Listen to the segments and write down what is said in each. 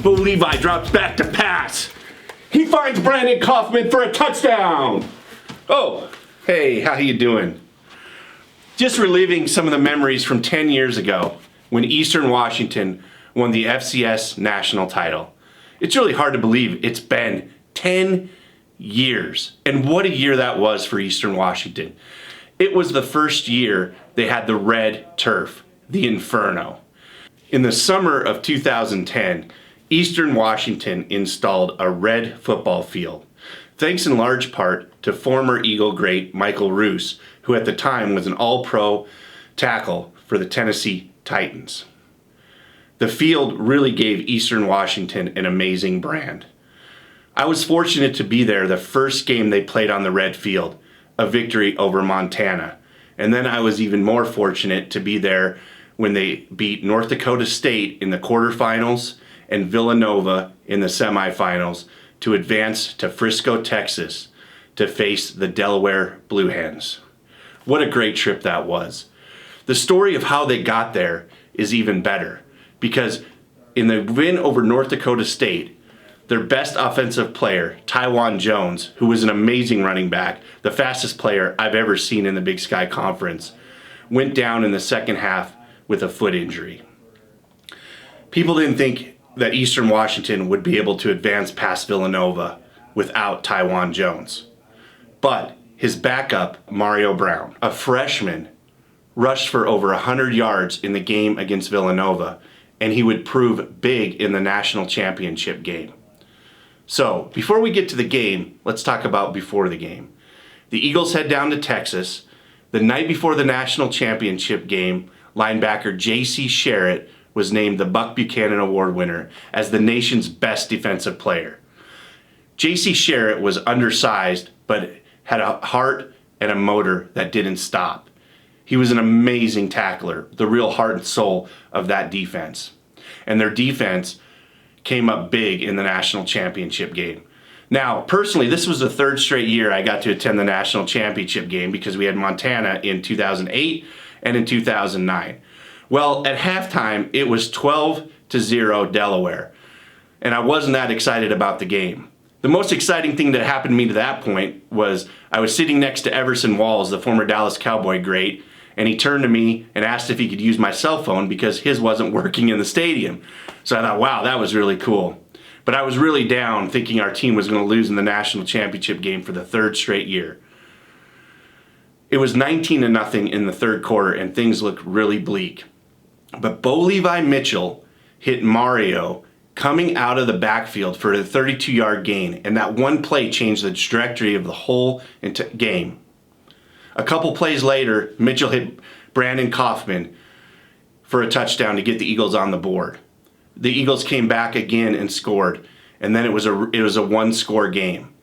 Bo Levi drops back to pass. He finds Brandon Kaufman for a touchdown. Oh, hey, how you doing? Just reliving some of the memories from 10 years ago when Eastern Washington won the FCS national title. It's really hard to believe it's been 10 years. And what a year that was for Eastern Washington. It was the first year they had the red turf, the Inferno. In the summer of 2010, Eastern Washington installed a red football field, thanks in large part to former Eagle great Michael Roos, who at the time was an all-pro tackle for the Tennessee Titans. The field really gave Eastern Washington an amazing brand. I was fortunate to be there the first game they played on the red field, a victory over Montana. And then I was even more fortunate to be there when they beat North Dakota State in the quarterfinals and Villanova in the semifinals to advance to Frisco, Texas to face the Delaware Blue Hens. What a great trip that was. The story of how they got there is even better because in the win over North Dakota State, their best offensive player, Taiwan Jones, who was an amazing running back, the fastest player I've ever seen in the Big Sky Conference, went down in the second half with a foot injury. People didn't think that Eastern Washington would be able to advance past Villanova without Taiwan Jones. But his backup, Mario Brown, a freshman, rushed for over 100 yards in the game against Villanova, and he would prove big in the national championship game. So, before we get to the game, let's talk about before the game. The Eagles head down to Texas. The night before the national championship game, linebacker J.C. Sherritt was named the Buck Buchanan Award winner as the nation's best defensive player. J.C. Sherritt was undersized, but had a heart and a motor that didn't stop. He was an amazing tackler, the real heart and soul of that defense. And their defense came up big in the national championship game. Now, personally, this was the third straight year I got to attend the national championship game because we had Montana in 2008 and in 2009. Well, at halftime, it was 12-0 Delaware, and I wasn't that excited about the game. The most exciting thing that happened to me to that point was I was sitting next to Everson Walls, the former Dallas Cowboy great, and he turned to me and asked if he could use my cell phone because his wasn't working in the stadium. So I thought, wow, that was really cool. But I was really down thinking our team was going to lose in the national championship game for the third straight year. It was 19-0 in the third quarter and things looked really bleak. But Bo Levi Mitchell hit Mario coming out of the backfield for a 32-yard gain, and that one play changed the trajectory of the whole game. A couple plays later, Mitchell hit Brandon Kaufman for a touchdown to get the Eagles on the board. The Eagles came back again and scored, and then it was a one-score game.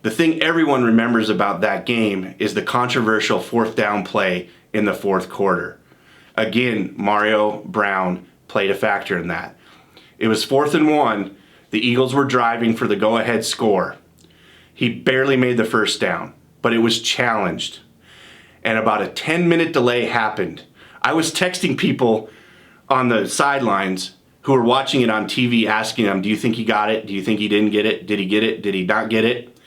The thing everyone remembers about that game is the controversial fourth down play in the fourth quarter. Again, Mario Brown played a factor in that. It was 4th and 1. The Eagles were driving for the go-ahead score. He barely made the first down, but it was challenged. And about a 10-minute delay happened. I was texting people on the sidelines who were watching it on TV asking them, do you think he got it? Do you think he didn't get it? Did he get it? Did he not get it?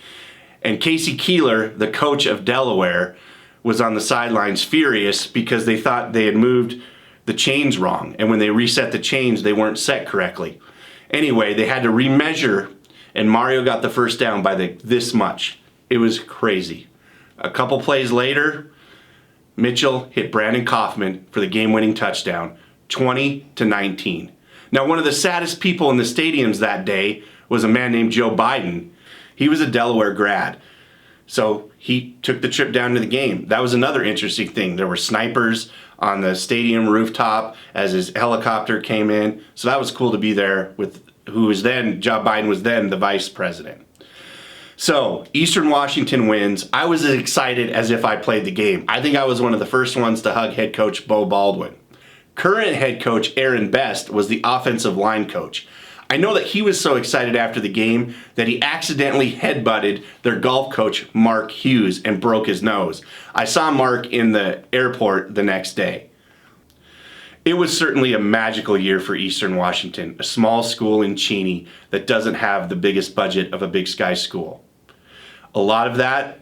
And Casey Keeler, the coach of Delaware, was on the sidelines furious because they thought they had moved the chains wrong. And when they reset the chains, they weren't set correctly. Anyway, they had to remeasure, and Mario got the first down by this much. It was crazy. A couple plays later, Mitchell hit Brandon Kaufman for the game-winning touchdown, 20-19. Now, one of the saddest people in the stadiums that day was a man named Joe Biden. He was a Delaware grad. So he took the trip down to the game. That was another interesting thing. There were snipers on the stadium rooftop as his helicopter came in. So that was cool to be there with Joe Biden was then the vice president. So Eastern Washington wins. I was as excited as if I played the game. I think I was one of the first ones to hug head coach Bo Baldwin. Current head coach Aaron Best was the offensive line coach. I know that he was so excited after the game that he accidentally headbutted their golf coach, Mark Hughes, and broke his nose. I saw Mark in the airport the next day. It was certainly a magical year for Eastern Washington, a small school in Cheney that doesn't have the biggest budget of a Big Sky school. A lot of that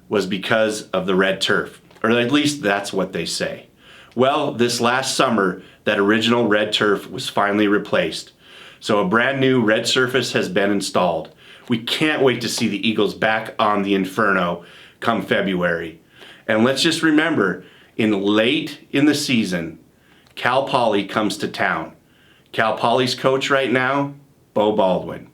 was because of the red turf, or at least that's what they say. Well, this last summer, that original red turf was finally replaced. So a brand new red surface has been installed. We can't wait to see the Eagles back on the Inferno come February. And let's just remember, late in the season, Cal Poly comes to town. Cal Poly's coach right now, Bo Baldwin.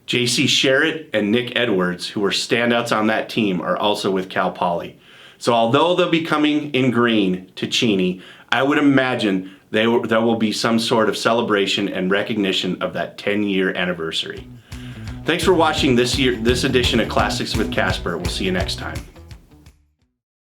J.C. Sherritt and Nick Edwards, who were standouts on that team, are also with Cal Poly. So although they'll be coming in green to Cheney, I would imagine there will be some sort of celebration and recognition of that 10-year anniversary. Thanks for watching this edition of Classics with Kasper. We'll see you next time.